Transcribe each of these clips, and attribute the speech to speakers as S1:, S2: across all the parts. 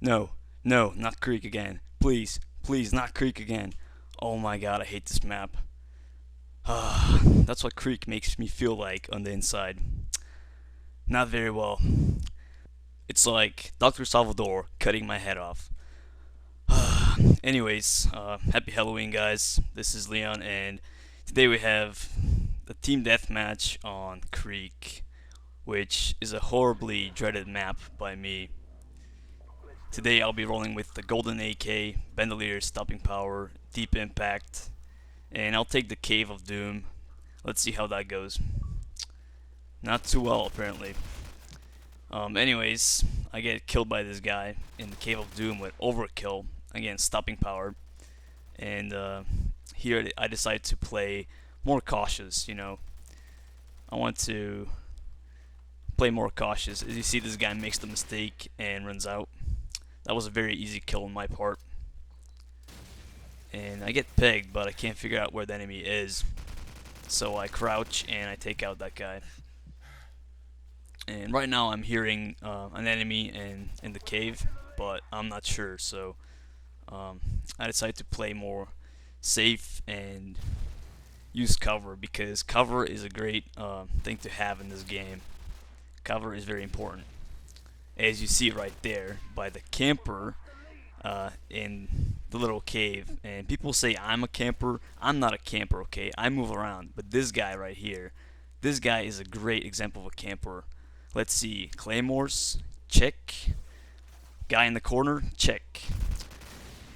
S1: No, no, not Creek again. Please, please, not Creek again. Oh my god, I hate this map. That's what Creek makes me feel like on the inside. Not very well. It's like Dr. Salvador cutting my head off. Anyways, happy Halloween, guys. This is Leon, and today we have the team deathmatch on Creek, which is a horribly dreaded map by me. Today I'll be rolling with the Golden AK, Bandolier, Stopping Power, Deep Impact, and I'll take the Cave of Doom. Let's see how that goes. Not too well, apparently. Anyways, I get killed by this guy in the Cave of Doom with Overkill, again, Stopping Power, and here I decide to play more cautious, I want to play more cautious. As you see, this guy makes the mistake and runs out. That was a very easy kill on my part. And I get pegged, but I can't figure out where the enemy is. So I crouch and I take out that guy. And right now I'm hearing an enemy in the cave, but I'm not sure. So I decided to play more safe and use cover, because cover is a great thing to have in this game. Cover is very important, as you see right there by the camper in the little cave. And people say I'm a camper. I'm not a camper, okay? I move around. But this guy right here, this guy is a great example of a camper. Let's see. Claymores, check. Guy in the corner, check.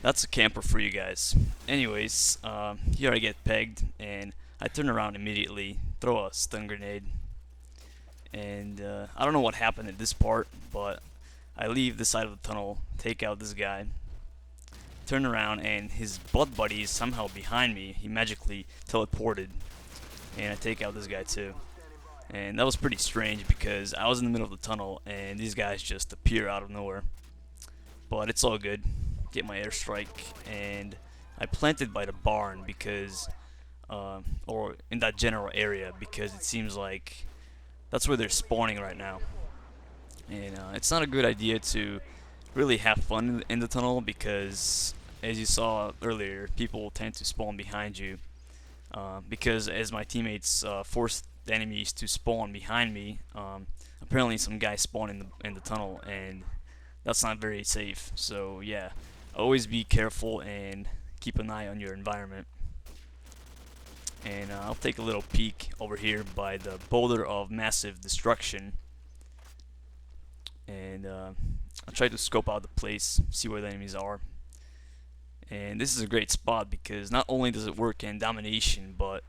S1: That's a camper for you guys. Anyways, here I get pegged, and I turn around immediately, throw a stun grenade. And I don't know what happened at this part, but I leave the side of the tunnel, take out this guy, turn around, and his butt buddy is somehow behind me. He magically teleported, and I take out this guy too. And that was pretty strange because I was in the middle of the tunnel, and these guys just appear out of nowhere. But it's all good. Get my airstrike, and I planted by the barn because, or in that general area, because it seems like that's where they're spawning right now. And it's not a good idea to really have fun in the tunnel, because as you saw earlier, people tend to spawn behind you, because as my teammates forced the enemies to spawn behind me, apparently some guys spawned in the tunnel, and that's not very safe. So yeah, always be careful and keep an eye on your environment. And I'll take a little peek over here by the boulder of massive destruction, and I'll try to scope out the place, see where the enemies are. And this is a great spot because not only does it work in domination, but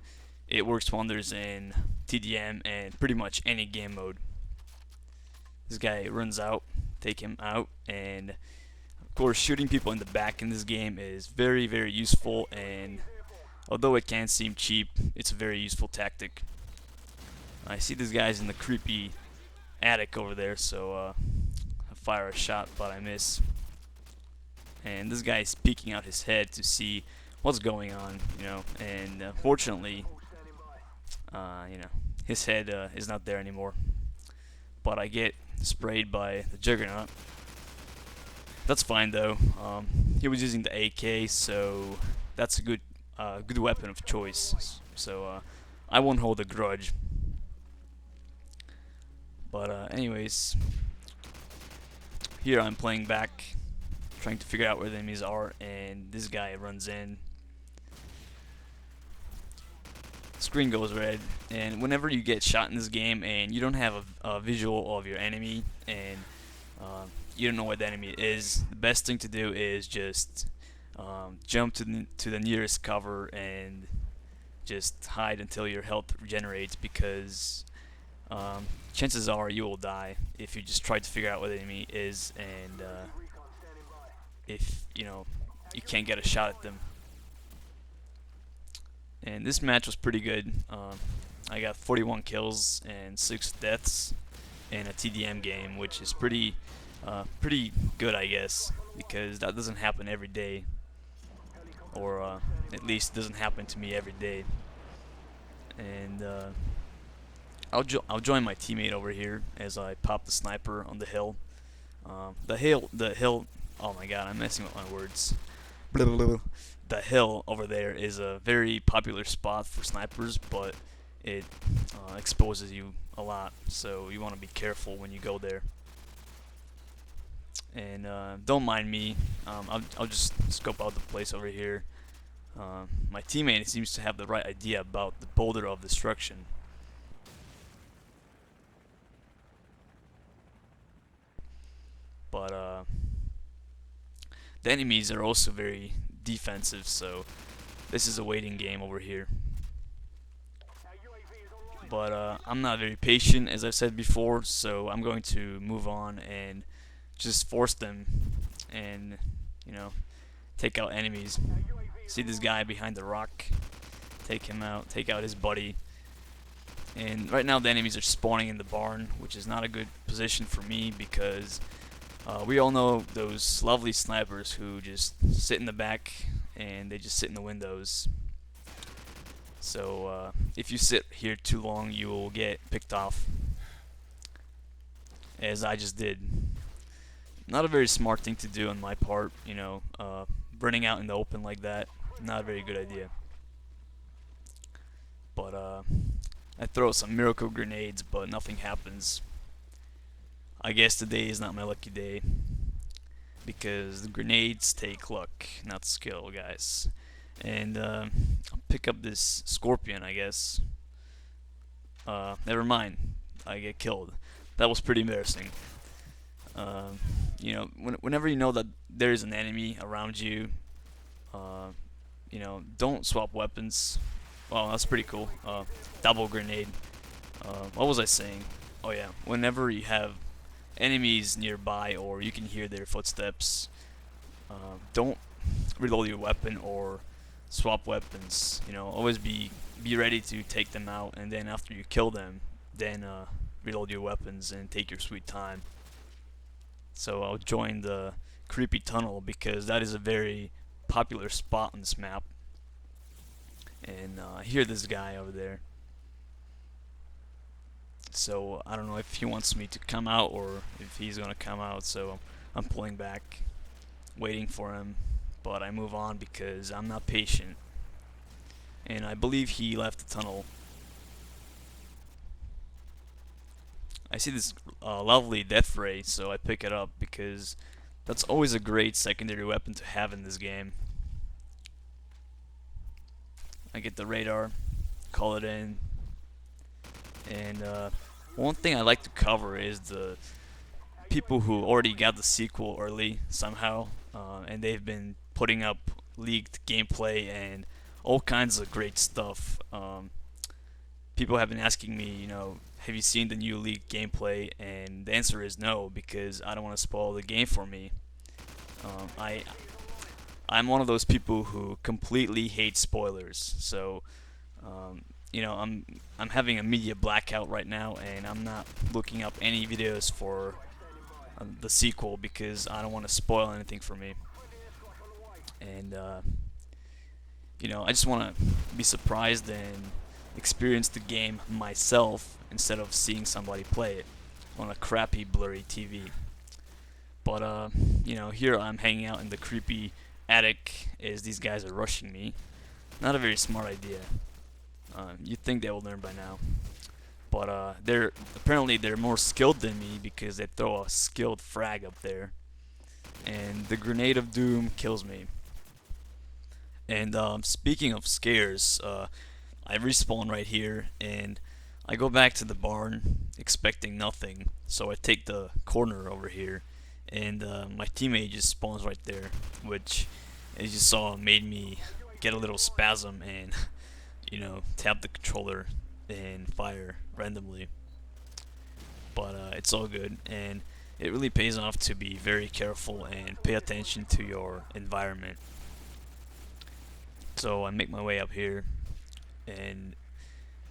S1: it works wonders in TDM and pretty much any game mode. This guy runs out, take him out, and of course shooting people in the back in this game is very, very useful, and although it can seem cheap, it's a very useful tactic. I see these guys in the creepy attic over there, so I fire a shot, but I miss. And this guy is peeking out his head to see what's going on, and fortunately, his head is not there anymore. But I get sprayed by the Juggernaut. That's fine though. He was using the AK, so that's a good weapon of choice. So I won't hold a grudge. But anyways, here I'm playing back, trying to figure out where the enemies are, and this guy runs in. Screen goes red, and whenever you get shot in this game and you don't have a visual of your enemy, and you don't know where the enemy is, the best thing to do is just jump to the nearest cover and just hide until your health regenerates, because chances are you will die if you just try to figure out where the enemy is, and if you can't get a shot at them. And this match was pretty good. I got 41 kills and 6 deaths in a TDM game, which is pretty good, I guess, because that doesn't happen every day, or at least doesn't happen to me every day. And I'll join my teammate over here as I pop the sniper on the hill. The hill oh my god, I'm messing with my words. The hill over there is a very popular spot for snipers, but it exposes you a lot, so you want to be careful when you go there. And don't mind me, I'll just scope out the place over here. My teammate seems to have the right idea about the boulder of destruction. But the enemies are also very defensive, so this is a waiting game over here. But I'm not very patient, as I've said before, so I'm going to move on and just force them and, you know, take out enemies. See this guy behind the rock? Take him out, take out his buddy. And right now the enemies are spawning in the barn, which is not a good position for me because we all know those lovely snipers who just sit in the back and they just sit in the windows. So if you sit here too long, you will get picked off, as I just did. Not a very smart thing to do on my part, you know, burning out in the open like that. Not a very good idea. But I throw some miracle grenades, but nothing happens. I guess today is not my lucky day, because the grenades take luck, not skill, guys. And I'll pick up this scorpion, I guess. Never mind, I get killed. That was pretty embarrassing. You know, whenever you know that there is an enemy around you, you know, don't swap weapons. Well, that's pretty cool. Double grenade. What was I saying? Oh yeah, whenever you have enemies nearby or you can hear their footsteps, don't reload your weapon or swap weapons. You know, always be ready to take them out, and then after you kill them, then reload your weapons and take your sweet time. So I'll join the creepy tunnel because that is a very popular spot on this map. And I hear this guy over there. So I don't know if he wants me to come out or if he's gonna come out, so I'm pulling back, waiting for him. But I move on because I'm not patient. And I believe he left the tunnel. I see this lovely death ray, so I pick it up because that's always a great secondary weapon to have in this game. I get the radar, call it in, and one thing I like to cover is the people who already got the sequel early somehow, and they've been putting up leaked gameplay and all kinds of great stuff. People have been asking me, you know, have you seen the new leaked gameplay? And the answer is no, because I don't want to spoil the game for me. I'm one of those people who completely hate spoilers, so you know, I'm having a media blackout right now, and I'm not looking up any videos for the sequel because I don't want to spoil anything for me. And you know, I just want to be surprised and experience the game myself instead of seeing somebody play it on a crappy blurry TV. But you know, here I'm hanging out in the creepy attic as these guys are rushing me. Not a very smart idea. You'd think they will learn by now. But they're more skilled than me because they throw a skilled frag up there, and the grenade of doom kills me. And speaking of scares, I respawn right here, and I go back to the barn expecting nothing. So I take the corner over here, and my teammate just spawns right there, which, as you saw, made me get a little spasm and, you know, tap the controller and fire randomly. But it's all good, and it really pays off to be very careful and pay attention to your environment. So I make my way up here, and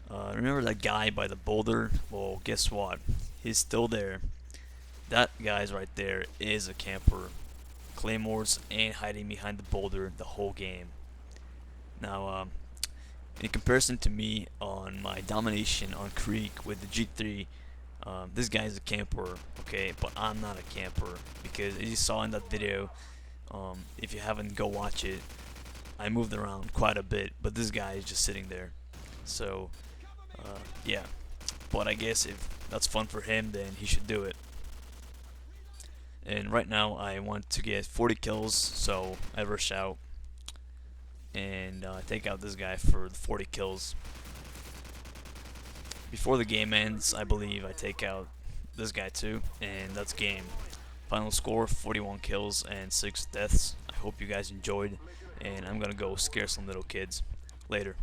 S1: remember that guy by the boulder? Well, guess what? He's still there. That guy's right there is a camper. Claymores ain't hiding behind the boulder the whole game. Now, in comparison to me on my domination on Creek with the G3 This guy's a camper, okay, but I'm not a camper because as you saw in that video, if you haven't, go watch it. I moved around quite a bit, but this guy is just sitting there. So, yeah. But I guess if that's fun for him, then he should do it. And right now, I want to get 40 kills, so I rush out and take out this guy for the 40 kills. Before the game ends, I believe I take out this guy too, and that's game. Final score 41 kills and 6 deaths. I hope you guys enjoyed, and I'm gonna go scare some little kids. Later.